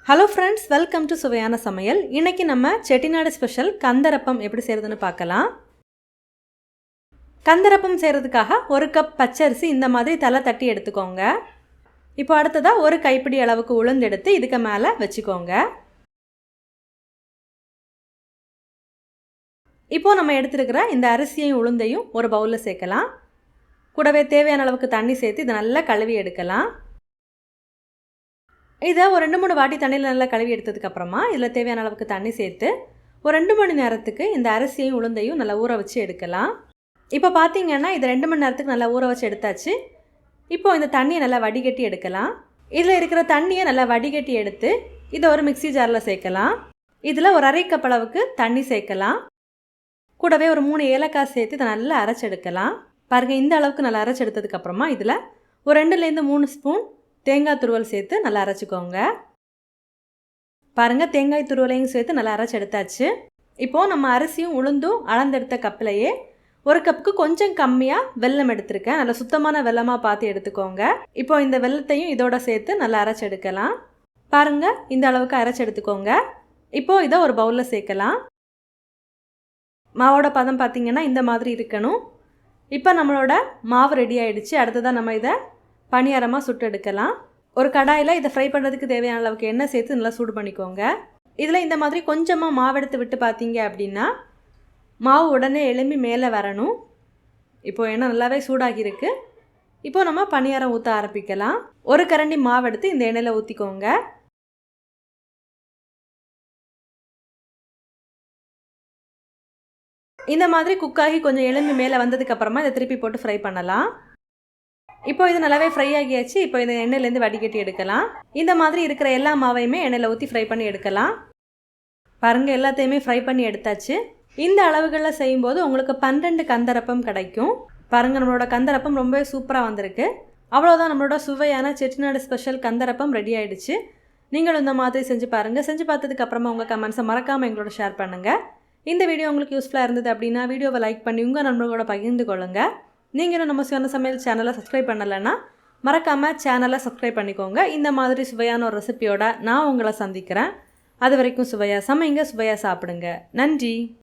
Hello friends, welcome to சுவையான சமையல். இன்றைக்கி நம்ம செட்டிநாடு ஸ்பெஷல் கந்தரப்பம் எப்படி செய்கிறதுன்னு பார்க்கலாம். கந்தரப்பம் செய்கிறதுக்காக ஒரு கப் பச்சரிசி இந்த மாதிரி தலை தட்டி எடுத்துக்கோங்க. இப்போ அடுத்ததாக ஒரு கைப்பிடி அளவுக்கு உளுந்து எடுத்து இதுக்கு மேலே வச்சுக்கோங்க. இப்போது நம்ம எடுத்துருக்கிற இந்த அரிசியையும் உளுந்தையும் ஒரு பவுலில் சேர்க்கலாம். கூடவே தேவையான அளவுக்கு தண்ணி சேர்த்து இதை நல்லா கழுவி எடுக்கலாம். இதை ஒரு 2-3 வாட்டி தண்ணியில் நல்லா கழுவி எடுத்ததுக்கப்புறமா இதில் தேவையான அளவுக்கு தண்ணி சேர்த்து ஒரு 2 மணி நேரத்துக்கு இந்த அரிசியையும் உளுந்தையும் நல்லா ஊற வச்சு எடுக்கலாம். இப்போ பார்த்தீங்கன்னா இது 2 மணி நேரத்துக்கு நல்லா ஊற வச்சு எடுத்தாச்சு. இப்போது இந்த தண்ணியை நல்லா வடிகட்டி எடுக்கலாம். இதில் இருக்கிற தண்ணியை நல்லா வடிகட்டி எடுத்து இதை ஒரு மிக்சி ஜாரில் சேர்க்கலாம். இதில் ஒரு 1/2 கப் அளவுக்கு தண்ணி சேர்க்கலாம். கூடவே ஒரு 3 ஏலக்காய் சேர்த்து இதை நல்லா அரைச்செடுக்கலாம். பாருங்கள், இந்த அளவுக்கு நல்லா அரைச்செடுத்ததுக்கப்புறமா இதில் ஒரு 2லேருந்து 3 ஸ்பூன் தேங்காய் துருவல் சேர்த்து நல்லா அரைச்சிக்கோங்க. பாருங்கள், தேங்காய் துருவலையும் சேர்த்து நல்லா அரைச்சி எடுத்தாச்சு. இப்போது நம்ம அரிசியும் உளுந்தும் அளந்தெடுத்த கப்பிலையே ஒரு கப்புக்கு கொஞ்சம் கம்மியாக வெல்லம் எடுத்திருக்கேன். நல்லா சுத்தமான வெல்லமாக பார்த்து எடுத்துக்கோங்க. இப்போ இந்த வெல்லத்தையும் இதோட சேர்த்து நல்லா அரைச்சி எடுக்கலாம். பாருங்கள், இந்த அளவுக்கு அரைச்சி எடுத்துக்கோங்க. இப்போது இதை ஒரு பவுலில் சேர்க்கலாம். மாவோட பதம் பார்த்திங்கன்னா இந்த மாதிரி இருக்கணும். இப்போ நம்மளோட மாவு ரெடி ஆகிடுச்சு. அடுத்ததாக நம்ம இதை பணியாரமாக சுட்டு எடுக்கலாம். ஒரு கடாயில் இதை ஃப்ரை பண்ணுறதுக்கு தேவையான அளவுக்கு எண்ணெய் சேர்த்து நல்லா சூடு பண்ணிக்கோங்க. இதில் இந்த மாதிரி கொஞ்சமாக மாவு எடுத்து விட்டு பார்த்தீங்க அப்படின்னா மாவு உடனே எழும்பி மேலே வரணும். இப்போது எண்ணெய் நல்லாவே சூடாகியிருக்கு. இப்போது நம்ம பணியாரம் ஊற்ற ஆரம்பிக்கலாம். ஒரு கரண்டி மாவு எடுத்து இந்த எண்ணெயில் ஊற்றிக்கோங்க. இந்த மாதிரி குக்காகி கொஞ்சம் எழும்பி மேலே வந்ததுக்கப்புறமா இதை திருப்பி போட்டு ஃப்ரை பண்ணலாம். இப்போ இது நல்லாவே ஃப்ரை ஆகியாச்சு. இப்போ இந்த எண்ணெயிலேருந்து வடிகட்டி எடுக்கலாம். இந்த மாதிரி இருக்கிற எல்லா மாவையுமே எண்ணெயில் ஊற்றி ஃப்ரை பண்ணி எடுக்கலாம். பாருங்கள், எல்லாத்தையுமே ஃப்ரை பண்ணி எடுத்தாச்சு. இந்த அளவுகளில் செய்யும்போது உங்களுக்கு 12 கந்தரப்பம் கிடைக்கும். பாருங்கள், நம்மளோட கந்தரப்பம் ரொம்பவே சூப்பராக வந்திருக்கு. அவ்வளோதான், நம்மளோட சுவையான செட்டிநாடு ஸ்பெஷல் கந்தரப்பம் ரெடி ஆகிடுச்சு. நீங்களும் இந்த மாதிரி செஞ்சு பாருங்கள். செஞ்சு பார்த்ததுக்கப்புறமா உங்கள் கமெண்ட்ஸை மறக்காமல் எங்களோட ஷேர் பண்ணுங்கள். இந்த வீடியோ உங்களுக்கு யூஸ்ஃபுல்லாக இருந்தது அப்படின்னா வீடியோவை லைக் பண்ணி உங்கள் நண்பர்களோட பகிர்ந்து கொள்ளுங்கள். நீங்களும் நம்ம சுவையான சமையல் சேனலை சப்ஸ்கிரைப் பண்ணலைன்னா மறக்காமல் சேனலை சப்ஸ்கிரைப் பண்ணிக்கோங்க. இந்த மாதிரி சுவையான ஒரு ரெசிபியோட நான் உங்களை சந்திக்கிறேன். அது வரைக்கும் சுவையாக சமைங்க, சுவையாக சாப்பிடுங்க. நன்றி.